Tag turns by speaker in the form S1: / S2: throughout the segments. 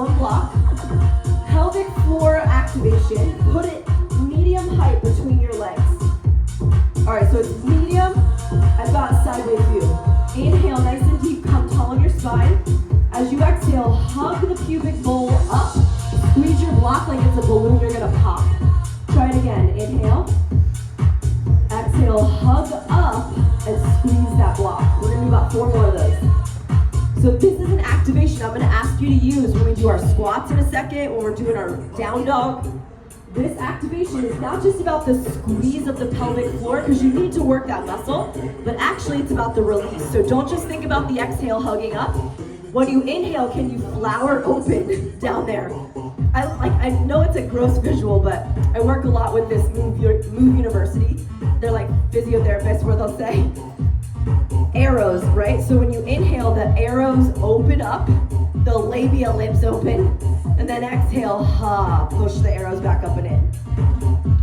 S1: one block. Pelvic floor activation. Put it medium height between your legs. All right, so it's medium. I've got sideways view. Inhale, nice and deep. Come tall on your spine. As you exhale, hug the pubic bowl up. Squeeze your block like it's a balloon you're gonna pop. Try it again. Inhale. Exhale, hug up and squeeze that block. We're gonna do about 4 more of those. So this is an activation I'm gonna ask you to use when we do our squats in a second, when we're doing our down dog. This activation is not just about the squeeze of the pelvic floor, because you need to work that muscle, but actually it's about the release. So don't just think about the exhale hugging up. When you inhale, can you flower open down there? I know it's a gross visual, but I work a lot with this Move University. They're like physiotherapists where they'll say arrows, right? So when you inhale, the arrows open up, the labia lips open, and then exhale, push the arrows back up and in.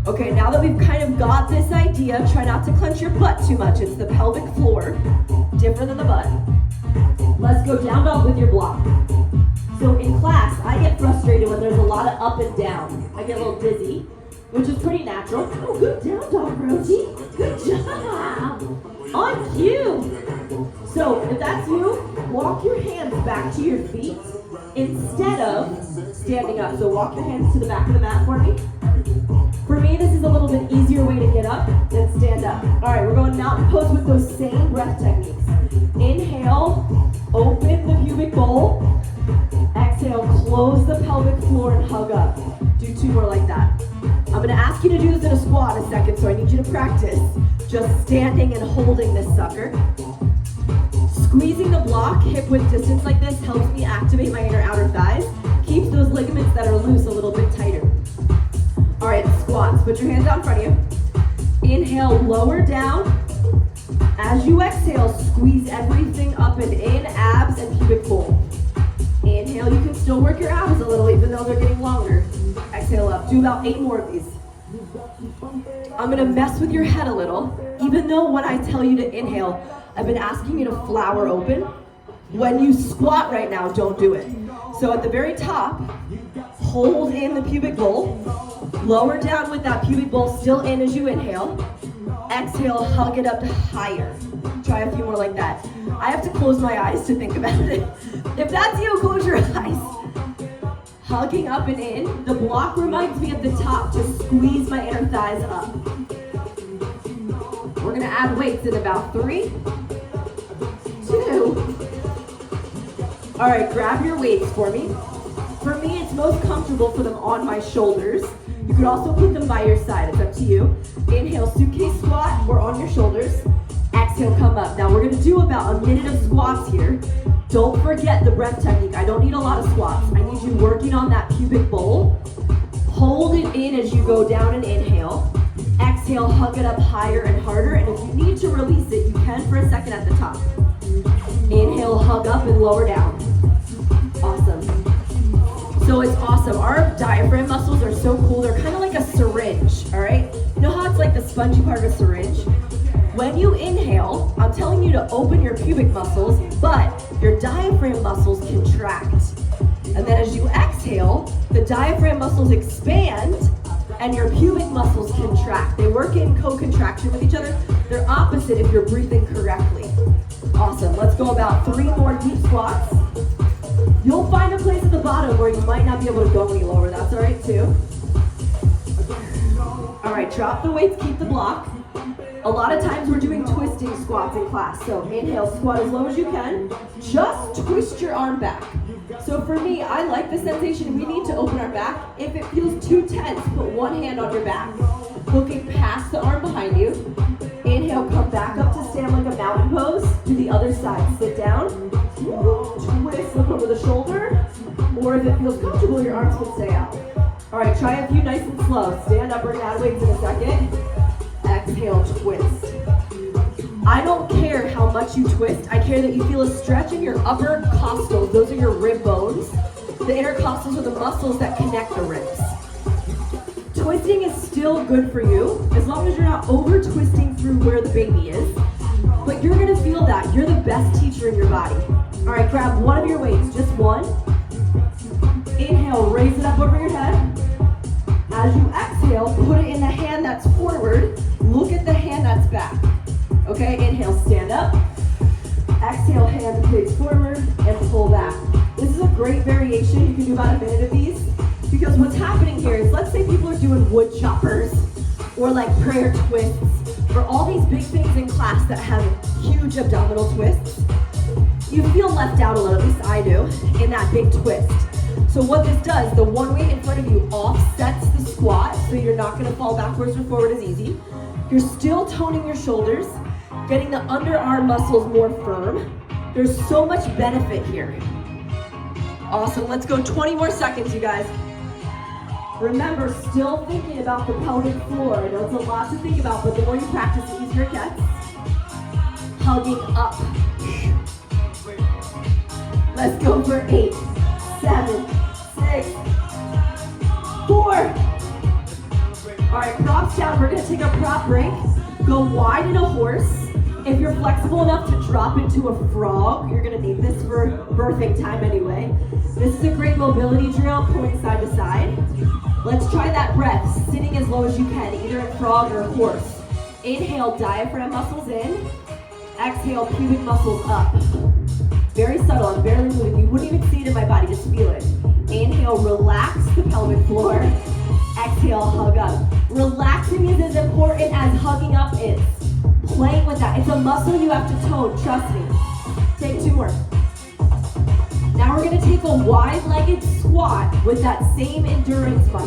S1: Okay, now that we've kind of got this idea, try not to clench your butt too much. It's the pelvic floor, different than the butt. Let's go down dog with your block. So in class, I get frustrated when there's a lot of up and down. I get a little dizzy, which is pretty natural. Oh, good down dog, Rosie. Good job. On cue. So if that's you, walk your hands back to your feet instead of standing up. So walk your hands to the back of the mat for me. For me, this is a little bit easier way to get up than stand up. All right, we're going mountain pose with those same breath techniques. Inhale, open the pubic bowl. Exhale, close the pelvic floor and hug up. Do 2 more like that. I'm gonna ask you to do this in a squat in a second, so I need you to practice just standing and holding this sucker. Squeezing the block, hip width distance like this, helps me activate my inner outer thighs, keeps those ligaments that are loose a little bit tighter. All right, squats, put your hands out in front of you. Inhale, lower down. As you exhale, squeeze everything up and in, abs and pubic bowl. Inhale, you can still work your abs a little even though they're getting longer. Exhale up, do about 8 more of these. I'm gonna mess with your head a little, even though when I tell you to inhale, I've been asking you to flower open. When you squat right now, don't do it. So at the very top, hold in the pubic bowl, lower down with that pubic bowl still in as you inhale. Exhale, hug it up higher. Try a few more like that. I have to close my eyes to think about it. If that's you, close your eyes. Hugging up and in. The block reminds me of the top to squeeze my inner thighs up. We're gonna add weights in about 3, 2. All right, grab your weights for me. For me, it's most comfortable for them on my shoulders. You could also put them by your side, it's up to you. Inhale, suitcase squat, or on your shoulders. Exhale, come up. Now we're gonna do about a minute of squats here. Don't forget the breath technique. I don't need a lot of squats. I need you working on that pubic bowl. Hold it in as you go down and inhale. Exhale, hug it up higher and harder. And if you need to release it, you can for a second at the top. Inhale, hug up and lower down. Awesome. So it's awesome. Our diaphragm muscles are so cool. They're kind of like a syringe, all right? You know how it's like the spongy part of a syringe? When you inhale, I'm telling you to open your pubic muscles, but your diaphragm muscles contract. And then as you exhale, the diaphragm muscles expand and your pubic muscles contract. They work in co-contraction with each other. They're opposite if you're breathing correctly. Awesome. Let's go about 3 more deep squats. You'll find a place at the bottom where you might not be able to go any lower. That's all right too. All right, drop the weights, keep the block. A lot of times we're doing twisting squats in class. So inhale, squat as low as you can. Just twist your arm back. So for me, I like the sensation. We need to open our back. If it feels too tense, put one hand on your back, looking past the arm behind you. Inhale, come back up to stand like a mountain pose. Do the other side. Sit down. Twist, look over the shoulder. Or if it feels comfortable, your arms can stay out. All right, try a few nice and slow. Stand up, we're gonna add weights in a second. Exhale, twist. I don't care how much you twist. I care that you feel a stretch in your upper costals. Those are your rib bones. The intercostals are the muscles that connect the ribs. Twisting is still good for you, as long as you're not over twisting through where the baby is. But you're gonna feel that. You're the best teacher in your body. All right, grab one of your weights, just one. Inhale, raise it up over your head. As you exhale, put it in the hand that's forward. Look at the hand that's back. Okay, inhale, stand up. Exhale, hand plates forward and pull back. This is a great variation. You can do about a minute of these. Because what's happening here is, let's say people are doing wood choppers or like prayer twists or all these big things in class that have huge abdominal twists. You feel left out a little, at least I do, in that big twist. So what this does, the one weight in front of you offsets the squat, so you're not gonna fall backwards or forward as easy. You're still toning your shoulders, getting the underarm muscles more firm. There's so much benefit here. Awesome, let's go 20 more seconds, you guys. Remember, still thinking about the pelvic floor. I know it's a lot to think about, but the more you practice, the easier it gets. Hugging up. Let's go for 8, 7, 6, 4. All right, props down. We're gonna take a prop break. Go wide in a horse. If you're flexible enough to drop into a frog, you're gonna need this for birthing time anyway. This is a great mobility drill, going side to side. Let's try that breath, sitting as low as you can, either in frog or horse. Inhale, diaphragm muscles in. Exhale, pubic muscles up. Very subtle, I'm barely moving. You wouldn't even see it in my body, just feel it. Inhale, relax the pelvic floor. Exhale, hug up. Relaxing is as important as hugging up is. Playing with that. It's a muscle you have to tone, trust me. Take 2 more. Now we're gonna take a wide-legged squat with that same endurance button.